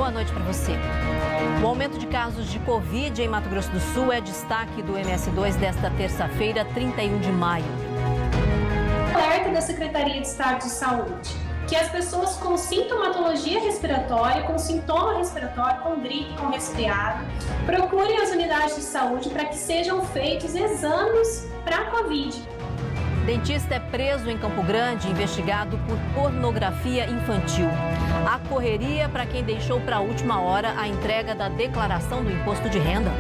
boa noite para você. O aumento de casos de Covid em Mato Grosso do Sul é destaque do MS2 desta terça-feira, 31 de maio. Alerta da Secretaria de Estado de Saúde que as pessoas com sintomatologia respiratória, com sintoma respiratório, com gripe, com resfriado, procurem as unidades de saúde para que sejam feitos exames para a Covid. Dentista é preso em Campo Grande, investigado por pornografia infantil. A correria para quem deixou para a última hora a entrega da declaração do imposto de renda.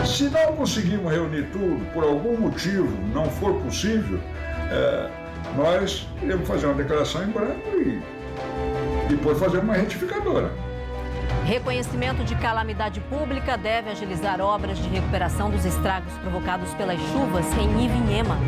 Se não conseguimos reunir tudo, por algum motivo não for possível, nós iremos fazer uma declaração em branco e depois fazer uma retificadora. Reconhecimento de calamidade pública deve agilizar obras de recuperação dos estragos provocados pelas chuvas em Ivinhema.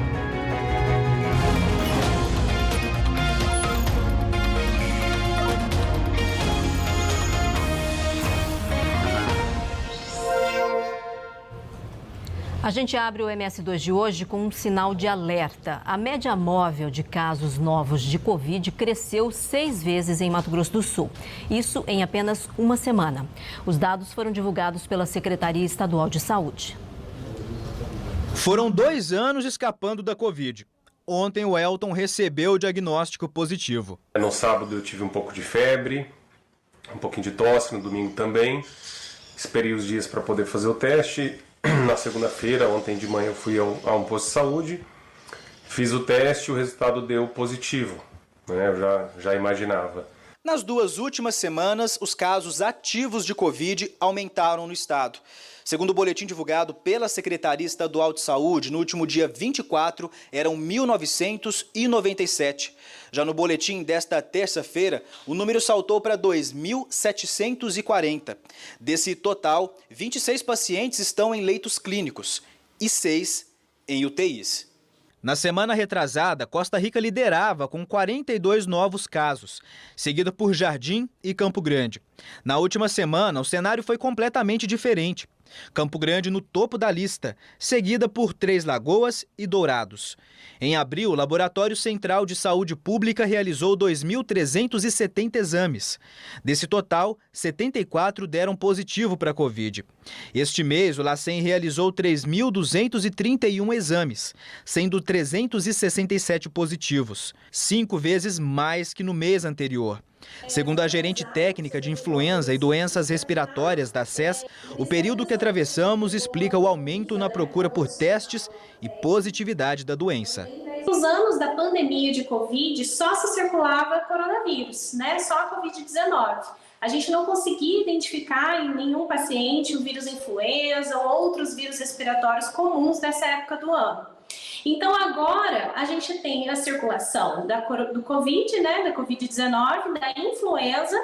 A gente abre o MS2 de hoje com um sinal de alerta. A média móvel de casos novos de Covid cresceu 6 vezes em Mato Grosso do Sul. Isso em apenas uma semana. Os dados foram divulgados pela Secretaria Estadual de Saúde. Foram 2 anos escapando da Covid. Ontem o Elton recebeu o diagnóstico positivo. No sábado eu tive um pouco de febre, um pouquinho de tosse, no domingo também. Esperei os dias para poder fazer o teste. Na segunda-feira, ontem de manhã, eu fui a um posto de saúde, fiz o teste e o resultado deu positivo, né? Eu já imaginava. Nas 2 últimas semanas, os casos ativos de Covid aumentaram no estado. Segundo o boletim divulgado pela Secretaria Estadual de Saúde, no último dia 24, eram 1.997. Já no boletim desta terça-feira, o número saltou para 2.740. Desse total, 26 pacientes estão em leitos clínicos e 6 em UTIs. Na semana retrasada, Costa Rica liderava com 42 novos casos, seguida por Jardim e Campo Grande. Na última semana, o cenário foi completamente diferente. Campo Grande no topo da lista, seguida por Três Lagoas e Dourados. Em abril, o Laboratório Central de Saúde Pública realizou 2.370 exames. Desse total, 74 deram positivo para a Covid. Este mês, o LACEN realizou 3.231 exames, sendo 367 positivos, 5 vezes mais que no mês anterior. Segundo a gerente técnica de influenza e doenças respiratórias da SES, o período que atravessamos explica o aumento na procura por testes e positividade da doença. Nos anos da pandemia de Covid, só se circulava coronavírus, né? Só a Covid-19. A gente não conseguia identificar em nenhum paciente o vírus influenza ou outros vírus respiratórios comuns dessa época do ano. Então agora a gente tem a circulação do Covid, né, da Covid-19, da influenza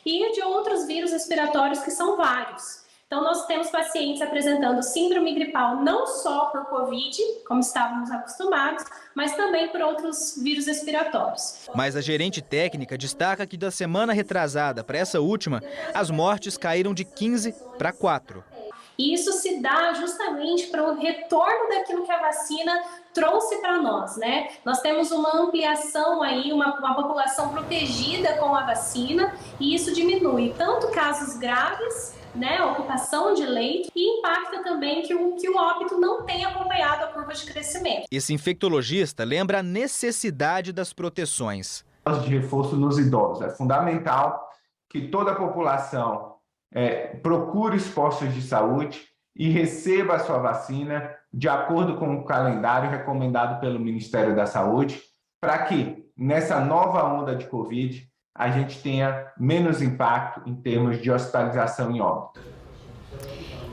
e de outros vírus respiratórios que são vários. Então nós temos pacientes apresentando síndrome gripal não só por Covid, como estávamos acostumados, mas também por outros vírus respiratórios. Mas a gerente técnica destaca que da semana retrasada para essa última, as mortes caíram de 15 para 4. E isso se dá justamente para o retorno daquilo que a vacina trouxe para nós, né? Nós temos uma ampliação aí, uma população protegida com a vacina e isso diminui tanto casos graves, né, ocupação de leito e impacta também que o óbito não tem acompanhado a curva de crescimento. Esse infectologista lembra a necessidade das proteções. De reforço nos idosos. É fundamental que toda a população procure os postos de saúde e receba a sua vacina de acordo com o calendário recomendado pelo Ministério da Saúde, para que nessa nova onda de Covid a gente tenha menos impacto em termos de hospitalização e óbito.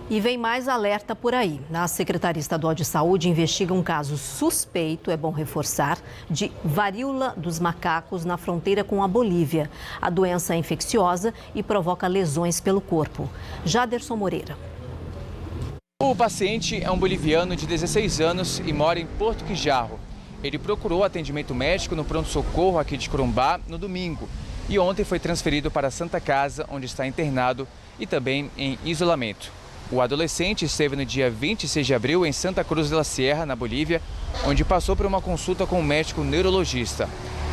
E vem mais alerta por aí. A Secretaria Estadual de Saúde investiga um caso suspeito, é bom reforçar, de varíola dos macacos na fronteira com a Bolívia. A doença é infecciosa e provoca lesões pelo corpo. Jaderson Moreira. O paciente é um boliviano de 16 anos e mora em Porto Quijarro. Ele procurou atendimento médico no pronto-socorro aqui de Corumbá no domingo e ontem foi transferido para a Santa Casa, onde está internado e também em isolamento. O adolescente esteve no dia 26 de abril em Santa Cruz de la Sierra, na Bolívia, onde passou por uma consulta com um médico neurologista.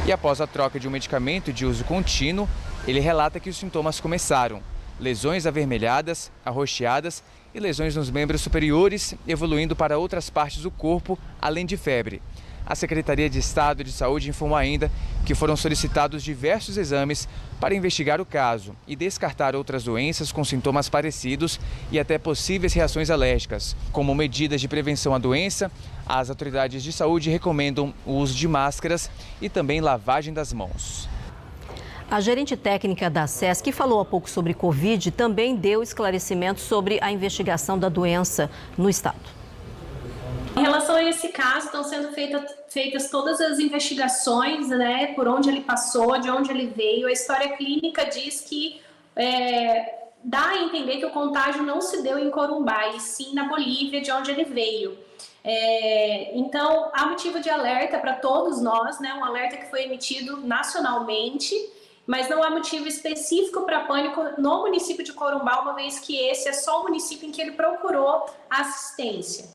E após a troca de um medicamento de uso contínuo, Ele relata que os sintomas começaram: lesões avermelhadas, arroxeadas e lesões nos membros superiores, evoluindo para outras partes do corpo, além de febre. A Secretaria de Estado de Saúde informou ainda que foram solicitados diversos exames para investigar o caso e descartar outras doenças com sintomas parecidos e até possíveis reações alérgicas. Como medidas de prevenção à doença, as autoridades de saúde recomendam o uso de máscaras e também lavagem das mãos. A gerente técnica da SESC, que falou há pouco sobre Covid, também deu esclarecimentos sobre a investigação da doença no estado. Em relação a esse caso, estão sendo feitas todas as investigações, né, por onde ele passou, de onde ele veio. A história clínica diz que dá a entender que o contágio não se deu em Corumbá, e sim na Bolívia, de onde ele veio. Então, há motivo de alerta para todos nós, né, um alerta que foi emitido nacionalmente, mas não há motivo específico para pânico no município de Corumbá, uma vez que esse é só o município em que ele procurou assistência.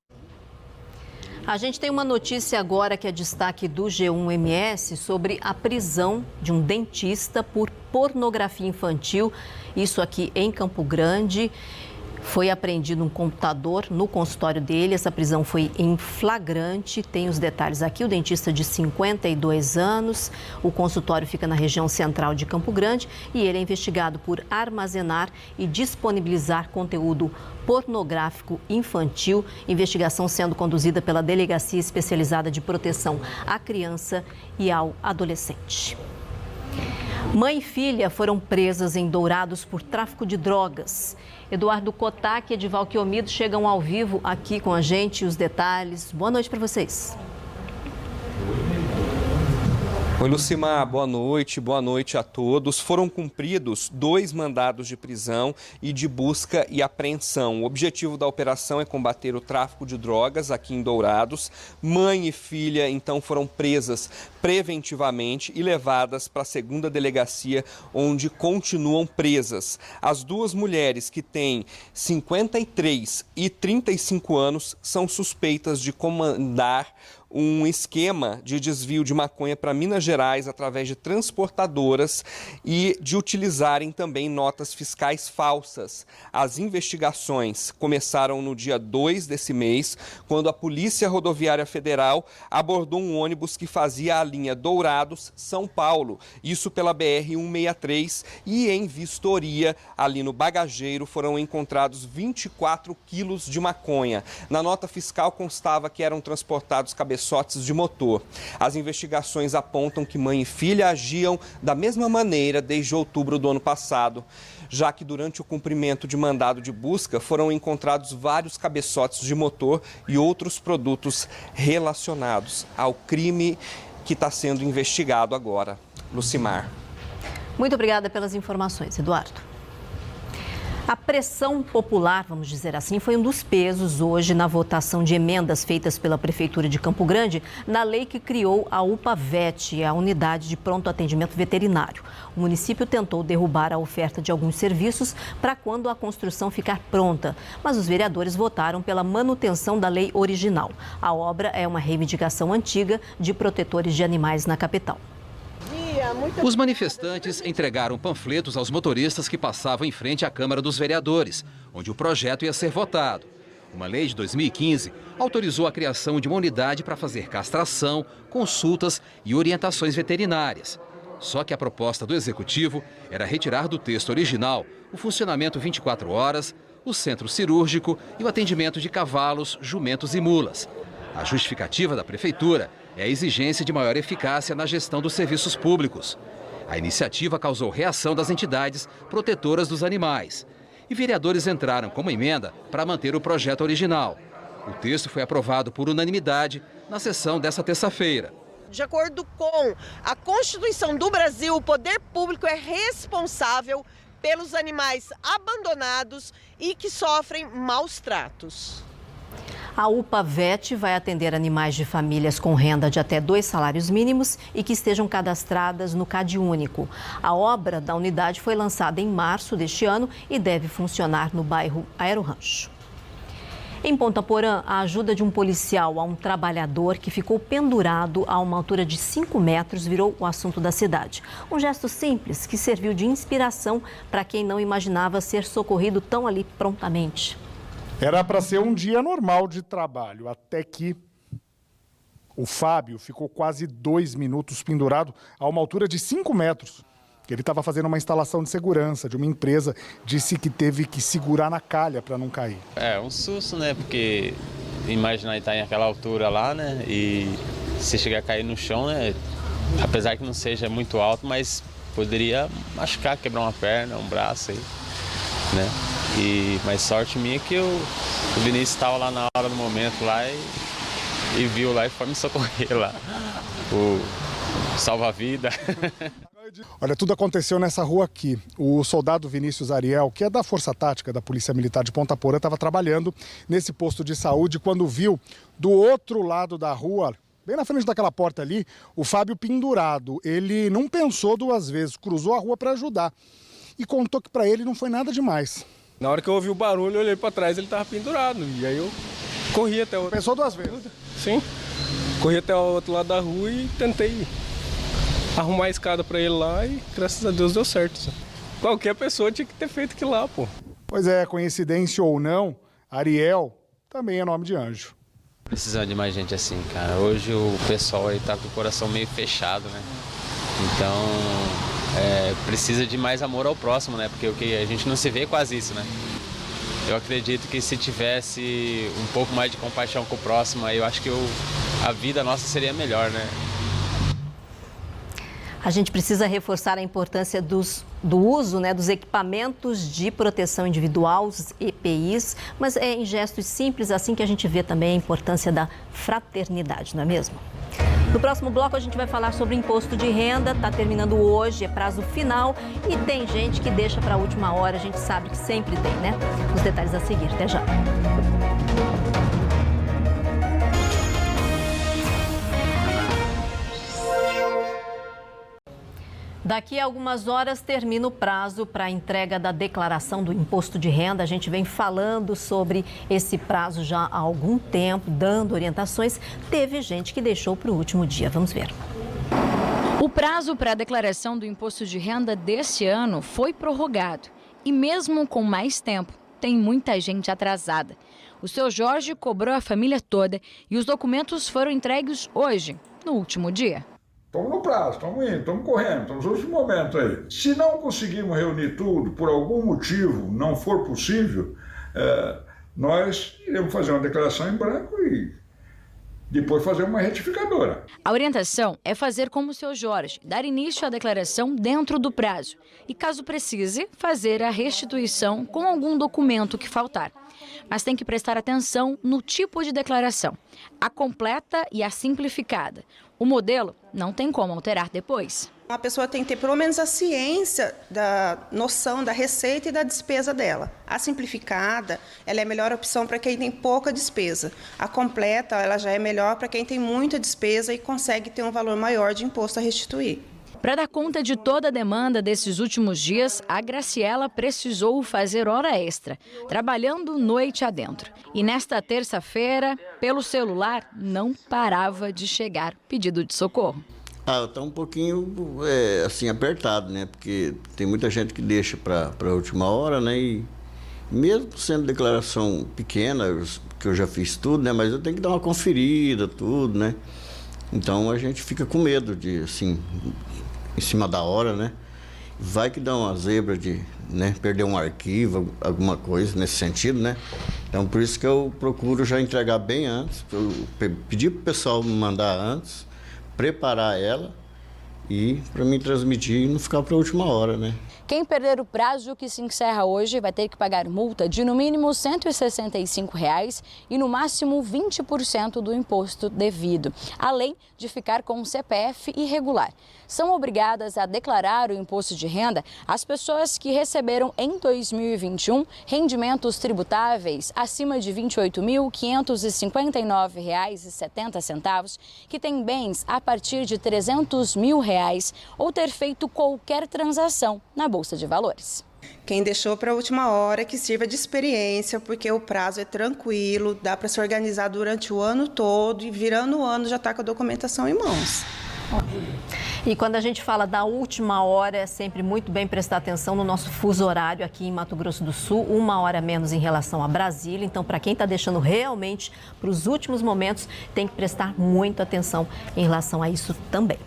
A gente tem uma notícia agora que é destaque do G1MS sobre a prisão de um dentista por pornografia infantil. Isso aqui em Campo Grande. Foi apreendido um computador no consultório dele. Essa prisão foi em flagrante. Tem os detalhes aqui. O dentista de 52 anos. O consultório fica na região central de Campo Grande e ele é investigado por armazenar e disponibilizar conteúdo pornográfico infantil. Investigação sendo conduzida pela Delegacia Especializada de Proteção à Criança e ao Adolescente. Mãe e filha foram presas em Dourados por tráfico de drogas. Eduardo Kotak e Edival Quiomido chegam ao vivo aqui com a gente. Os detalhes. Boa noite para vocês. Oi, Lucimar, boa noite a todos. Foram cumpridos 2 mandados de prisão e de busca e apreensão. O objetivo da operação é combater o tráfico de drogas aqui em Dourados. Mãe e filha, então, foram presas preventivamente e levadas para a 2ª delegacia, onde continuam presas. As 2 mulheres, que têm 53 e 35 anos, são suspeitas de comandar um esquema de desvio de maconha para Minas Gerais através de transportadoras e de utilizarem também notas fiscais falsas. As investigações começaram no dia 2 desse mês, quando a Polícia Rodoviária Federal abordou um ônibus que fazia a linha Dourados-São Paulo, isso pela BR-163, e em vistoria, ali no bagageiro, foram encontrados 24 quilos de maconha. Na nota fiscal constava que eram transportados cabeçotes de motor. As investigações apontam que mãe e filha agiam da mesma maneira desde outubro do ano passado, já que durante o cumprimento de mandado de busca foram encontrados vários cabeçotes de motor e outros produtos relacionados ao crime que está sendo investigado agora. Lucimar. Muito obrigada pelas informações, Eduardo. A pressão popular, vamos dizer assim, foi um dos pesos hoje na votação de emendas feitas pela Prefeitura de Campo Grande na lei que criou a UPA-VET, a Unidade de Pronto Atendimento Veterinário. O município tentou derrubar a oferta de alguns serviços para quando a construção ficar pronta, mas os vereadores votaram pela manutenção da lei original. A obra é uma reivindicação antiga de protetores de animais na capital. Os manifestantes entregaram panfletos aos motoristas que passavam em frente à Câmara dos Vereadores, onde o projeto ia ser votado. Uma lei de 2015 autorizou a criação de uma unidade para fazer castração, consultas e orientações veterinárias. Só que a proposta do Executivo era retirar do texto original o funcionamento 24 horas, o centro cirúrgico e o atendimento de cavalos, jumentos e mulas. A justificativa da Prefeitura é a exigência de maior eficácia na gestão dos serviços públicos. A iniciativa causou reação das entidades protetoras dos animais. E vereadores entraram como emenda para manter o projeto original. O texto foi aprovado por unanimidade na sessão desta terça-feira. De acordo com a Constituição do Brasil, o poder público é responsável pelos animais abandonados e que sofrem maus tratos. A UPA-VET vai atender animais de famílias com renda de até 2 salários mínimos e que estejam cadastradas no CadÚnico. A obra da unidade foi lançada em março deste ano e deve funcionar no bairro Aero Rancho. Em Ponta Porã, a ajuda de um policial a um trabalhador que ficou pendurado a uma altura de 5 metros virou o assunto da cidade. Um gesto simples que serviu de inspiração para quem não imaginava ser socorrido tão ali prontamente. Era para ser um dia normal de trabalho, até que o Fábio ficou quase 2 minutos pendurado a uma altura de 5 metros. Ele estava fazendo uma instalação de segurança de uma empresa, disse que teve que segurar na calha para não cair. É um susto, né? Porque imaginar estar em aquela altura lá, né? E se chegar a cair no chão, né? Apesar que não seja muito alto, mas poderia machucar, quebrar uma perna, um braço aí, né? Mas sorte minha que o Vinícius estava lá na hora do momento lá e viu lá e foi me socorrer lá. O salva-vida. Olha, tudo aconteceu nessa rua aqui. O soldado Vinícius Ariel, que é da Força Tática da Polícia Militar de Ponta Porã, estava trabalhando nesse posto de saúde quando viu do outro lado da rua, bem na frente daquela porta ali, o Fábio pendurado. Ele não pensou 2 vezes, cruzou a rua para ajudar e contou que para ele não foi nada demais. Na hora que eu ouvi o barulho, eu olhei para trás, ele estava pendurado. E aí eu corri até o... Pensou 2 vezes? Sim. Corri até o outro lado da rua e tentei arrumar a escada para ele lá e graças a Deus deu certo. Qualquer pessoa tinha que ter feito aquilo lá, pô. Pois é, coincidência ou não, Ariel também é nome de anjo. Precisando de mais gente assim, cara. Hoje o pessoal aí tá com o coração meio fechado, né? Então, precisa de mais amor ao próximo, né? Porque a gente não se vê quase isso, né? Eu acredito que se tivesse um pouco mais de compaixão com o próximo, aí eu acho que a vida nossa seria melhor, né? A gente precisa reforçar a importância do uso, dos equipamentos de proteção individual, os EPIs, mas é em gestos simples assim que a gente vê também a importância da fraternidade, não é mesmo? No próximo bloco a gente vai falar sobre imposto de renda, está terminando hoje, é prazo final e tem gente que deixa para a última hora, a gente sabe que sempre tem, né? Os detalhes a seguir, até já. Daqui a algumas horas termina o prazo para a entrega da declaração do imposto de renda. A gente vem falando sobre esse prazo já há algum tempo, dando orientações. Teve gente que deixou para o último dia. Vamos ver. O prazo para a declaração do imposto de renda deste ano foi prorrogado. E mesmo com mais tempo, tem muita gente atrasada. O seu Jorge cobrou a família toda e os documentos foram entregues hoje, no último dia. Estamos no prazo, estamos indo, estamos correndo, estamos nos últimos momentos aí. Se não conseguirmos reunir tudo, por algum motivo não for possível, nós iremos fazer uma declaração em branco e depois fazer uma retificadora. A orientação é fazer como o seu Jorge, dar início à declaração dentro do prazo. E caso precise, fazer a restituição com algum documento que faltar. Mas tem que prestar atenção no tipo de declaração, a completa e a simplificada. O modelo não tem como alterar depois. A pessoa tem que ter pelo menos a ciência da noção da receita e da despesa dela. A simplificada, ela é a melhor opção para quem tem pouca despesa. A completa, ela já é melhor para quem tem muita despesa e consegue ter um valor maior de imposto a restituir. Para dar conta de toda a demanda desses últimos dias, a Graciela precisou fazer hora extra, trabalhando noite adentro. E nesta terça-feira, pelo celular, não parava de chegar pedido de socorro. Está um pouquinho assim apertado, né? Porque tem muita gente que deixa para a última hora, né? E mesmo sendo declaração pequena, que eu já fiz tudo, né? Mas eu tenho que dar uma conferida, tudo, né? Então a gente fica com medo de, assim, em cima da hora, né? Vai que dá uma zebra de, né, perder um arquivo, alguma coisa nesse sentido, né? Então por isso que eu procuro já entregar bem antes, eu pedir para o pessoal me mandar antes, preparar ela e para mim transmitir e não ficar para a última hora, né? Quem perder o prazo que se encerra hoje vai ter que pagar multa de no mínimo R$ 165 e no máximo 20% do imposto devido, além de ficar com o CPF irregular. São obrigadas a declarar o imposto de renda as pessoas que receberam em 2021 rendimentos tributáveis acima de R$ 28.559,70, que têm bens a partir de R$ 300 mil R$100 ou ter feito qualquer transação na Bolsa de Valores. Quem deixou para a última hora que sirva de experiência, porque o prazo é tranquilo, dá para se organizar durante o ano todo e virando o ano já está com a documentação em mãos. E quando a gente fala da última hora, é sempre muito bem prestar atenção no nosso fuso horário aqui em Mato Grosso do Sul, 1 hora menos em relação a Brasília. Então, para quem está deixando realmente para os últimos momentos, tem que prestar muita atenção em relação a isso também.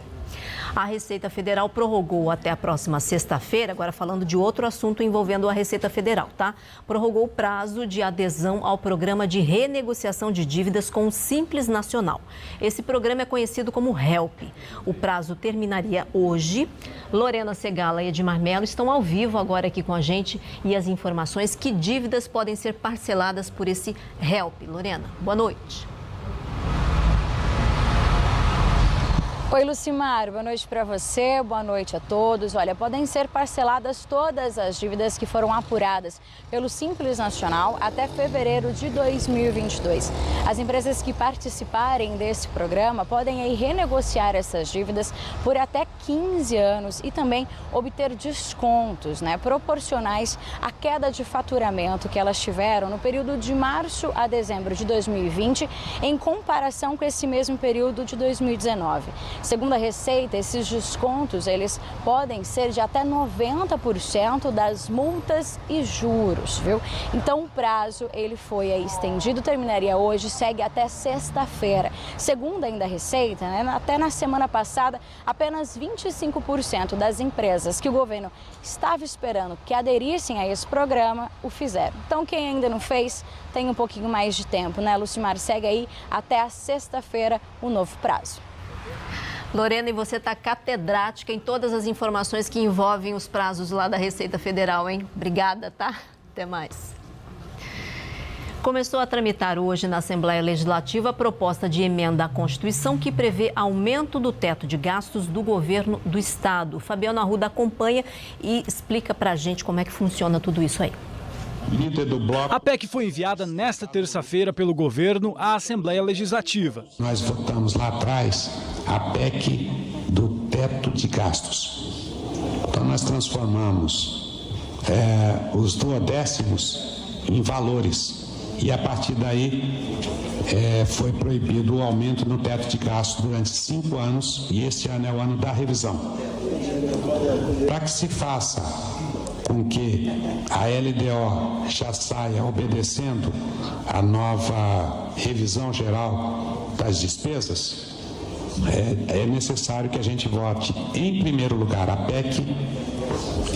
A Receita Federal prorrogou até a próxima sexta-feira, agora falando de outro assunto envolvendo a Receita Federal, tá? Prorrogou o prazo de adesão ao programa de renegociação de dívidas com o Simples Nacional. Esse programa é conhecido como HELP. O prazo terminaria hoje. Lorena Segala e Edmar Mello estão ao vivo agora aqui com a gente e as informações que dívidas podem ser parceladas por esse HELP. Lorena, boa noite. Oi, Lucimar, boa noite para você, boa noite a todos. Olha, podem ser parceladas todas as dívidas que foram apuradas pelo Simples Nacional até fevereiro de 2022. As empresas que participarem desse programa podem aí renegociar essas dívidas por até 15 anos e também obter descontos, proporcionais à queda de faturamento que elas tiveram no período de março a dezembro de 2020 em comparação com esse mesmo período de 2019. Segundo a Receita, esses descontos eles podem ser de até 90% das multas e juros, viu? Então o prazo ele foi estendido, terminaria hoje, segue até sexta-feira. Segundo ainda a Receita, até na semana passada, apenas 25% das empresas que o governo estava esperando que aderissem a esse programa o fizeram. Então quem ainda não fez tem um pouquinho mais de tempo, Lucimar? Segue aí até a sexta-feira o novo prazo. Lorena, e você está catedrática em todas as informações que envolvem os prazos lá da Receita Federal, hein? Obrigada, tá? Até mais. Começou a tramitar hoje na Assembleia Legislativa a proposta de emenda à Constituição que prevê aumento do teto de gastos do governo do Estado. Fabiano Arruda acompanha e explica para a gente como é que funciona tudo isso aí. A PEC foi enviada nesta terça-feira pelo governo à Assembleia Legislativa. Nós votamos lá atrás a PEC do teto de gastos. Então nós transformamos os duodécimos em valores e a partir daí foi proibido o aumento no teto de gastos durante 5 anos e este ano é o ano da revisão. Para que se faça com que a LDO já saia obedecendo a nova revisão geral das despesas, é necessário que a gente vote em primeiro lugar a PEC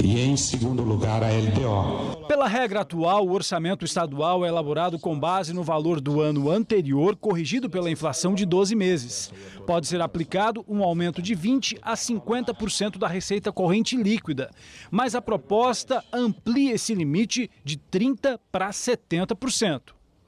e em segundo lugar a LDO. Pela regra atual, o orçamento estadual é elaborado com base no valor do ano anterior, corrigido pela inflação de 12 meses. Pode ser aplicado um aumento de 20% a 50% da receita corrente líquida, mas a proposta amplia esse limite de 30% para 70%.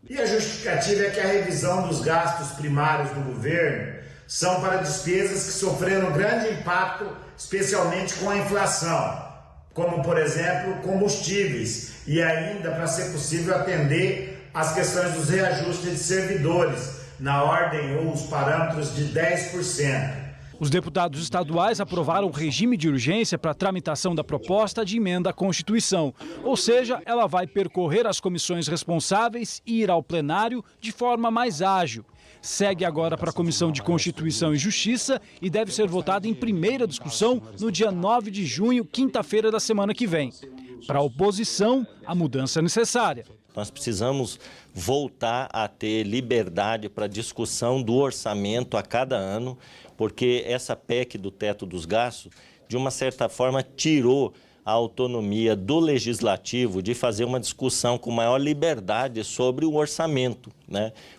E a justificativa é que a revisão dos gastos primários do governo são para despesas que sofreram grande impacto, especialmente com a inflação, como, por exemplo, combustíveis, e ainda para ser possível atender às questões dos reajustes de servidores, na ordem ou os parâmetros de 10%. Os deputados estaduais aprovaram o regime de urgência para a tramitação da proposta de emenda à Constituição. Ou seja, ela vai percorrer as comissões responsáveis e ir ao plenário de forma mais ágil. Segue agora para a Comissão de Constituição e Justiça e deve ser votada em primeira discussão no dia 9 de junho, quinta-feira da semana que vem. Para a oposição, a mudança é necessária. Nós precisamos voltar a ter liberdade para discussão do orçamento a cada ano, porque essa PEC do teto dos gastos, de uma certa forma, tirou a autonomia do legislativo de fazer uma discussão com maior liberdade sobre o orçamento,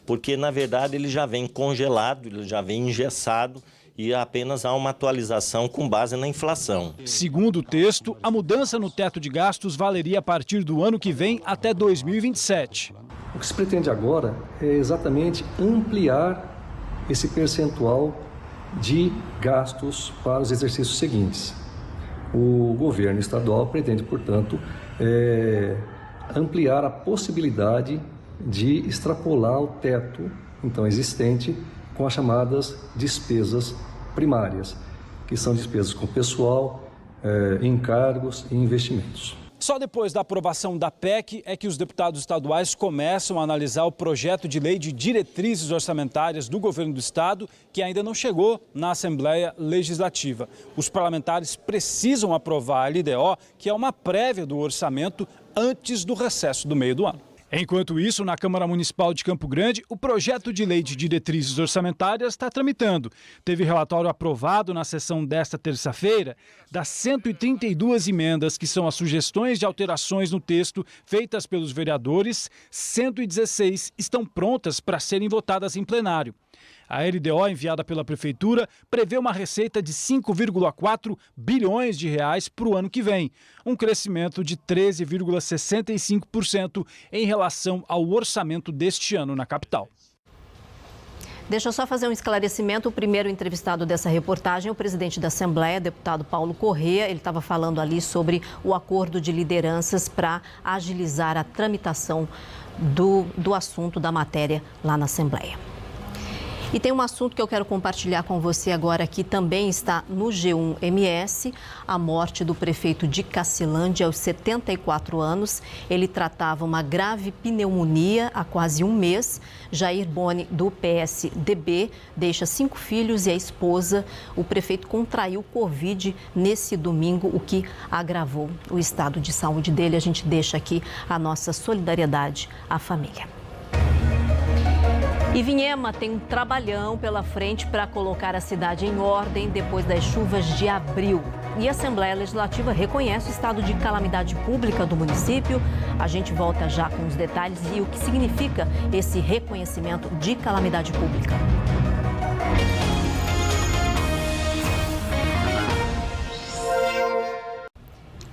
Porque, na verdade, ele já vem congelado, ele já vem engessado e apenas há uma atualização com base na inflação. Segundo o texto, a mudança no teto de gastos valeria a partir do ano que vem até 2027. O que se pretende agora é exatamente ampliar esse percentual de gastos para os exercícios seguintes. O governo estadual pretende, portanto, ampliar a possibilidade de extrapolar o teto, então, existente com as chamadas despesas primárias, que são despesas com pessoal, encargos e investimentos. Só depois da aprovação da PEC é que os deputados estaduais começam a analisar o projeto de lei de diretrizes orçamentárias do governo do estado, que ainda não chegou na Assembleia Legislativa. Os parlamentares precisam aprovar a LDO, que é uma prévia do orçamento, antes do recesso do meio do ano. Enquanto isso, na Câmara Municipal de Campo Grande, o projeto de lei de diretrizes orçamentárias está tramitando. Teve relatório aprovado na sessão desta terça-feira. Das 132 emendas, que são as sugestões de alterações no texto feitas pelos vereadores, 116 estão prontas para serem votadas em plenário. A LDO enviada pela Prefeitura prevê uma receita de 5,4 bilhões de reais para o ano que vem, um crescimento de 13,65% em relação ao orçamento deste ano na capital. Deixa eu só fazer um esclarecimento. O primeiro entrevistado dessa reportagem é o presidente da Assembleia, deputado Paulo Corrêa. Ele estava falando ali sobre o acordo de lideranças para agilizar a tramitação do assunto da matéria lá na Assembleia. E tem um assunto que eu quero compartilhar com você agora, que também está no G1MS, a morte do prefeito de Cacilândia aos 74 anos. Ele tratava uma grave pneumonia há quase um mês. Jair Boni, do PSDB, deixa 5 filhos e a esposa. O prefeito contraiu Covid nesse domingo, o que agravou o estado de saúde dele. A gente deixa aqui a nossa solidariedade à família. Ivinhema tem um trabalhão pela frente para colocar a cidade em ordem depois das chuvas de abril. E a Assembleia Legislativa reconhece o estado de calamidade pública do município. A gente volta já com os detalhes e o que significa esse reconhecimento de calamidade pública.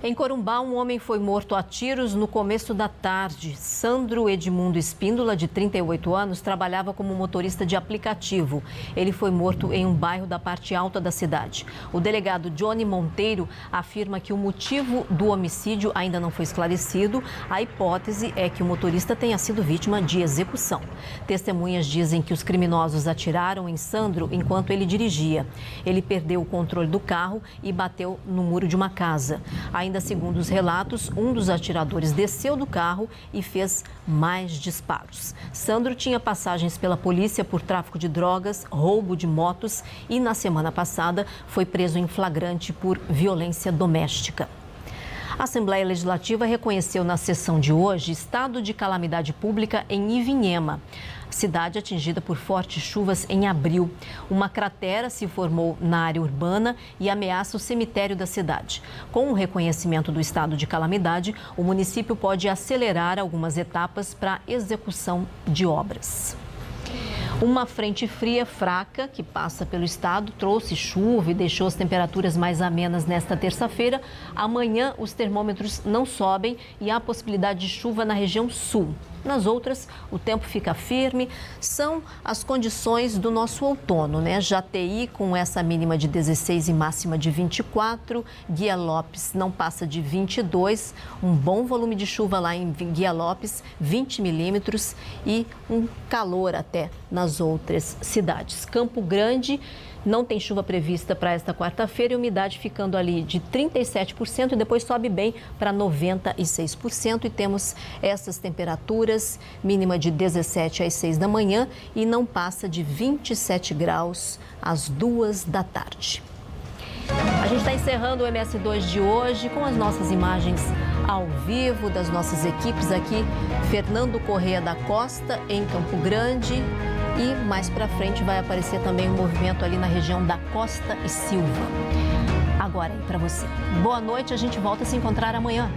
Em Corumbá, um homem foi morto a tiros no começo da tarde. Sandro Edmundo Espíndola, de 38 anos, trabalhava como motorista de aplicativo. Ele foi morto em um bairro da parte alta da cidade. O delegado Johnny Monteiro afirma que o motivo do homicídio ainda não foi esclarecido. A hipótese é que o motorista tenha sido vítima de execução. Testemunhas dizem que os criminosos atiraram em Sandro enquanto ele dirigia. Ele perdeu o controle do carro e bateu no muro de uma casa. Ainda segundo os relatos, um dos atiradores desceu do carro e fez mais disparos. Sandro tinha passagens pela polícia por tráfico de drogas, roubo de motos e, na semana passada, foi preso em flagrante por violência doméstica. A Assembleia Legislativa reconheceu na sessão de hoje estado de calamidade pública em Ivinhema, cidade atingida por fortes chuvas em abril. Uma cratera se formou na área urbana e ameaça o cemitério da cidade. Com o reconhecimento do estado de calamidade, o município pode acelerar algumas etapas para a execução de obras. Uma frente fria fraca que passa pelo estado trouxe chuva e deixou as temperaturas mais amenas nesta terça-feira. Amanhã os termômetros não sobem e há possibilidade de chuva na região sul. Nas outras, o tempo fica firme. São as condições do nosso outono, né? Jataí com essa mínima de 16 e máxima de 24. Guia Lopes não passa de 22. Um bom volume de chuva lá em Guia Lopes, 20 milímetros. E um calor até nas outras cidades. Campo Grande não tem chuva prevista para esta quarta-feira e umidade ficando ali de 37% e depois sobe bem para 96%. E temos essas temperaturas, mínima de 17 às 6 da manhã e não passa de 27 graus às 2 da tarde. A gente está encerrando o MS2 de hoje com as nossas imagens ao vivo das nossas equipes aqui. Fernando Corrêa da Costa, em Campo Grande. E mais para frente vai aparecer também um movimento ali na região da Costa e Silva. Agora aí para você. Boa noite, a gente volta a se encontrar amanhã.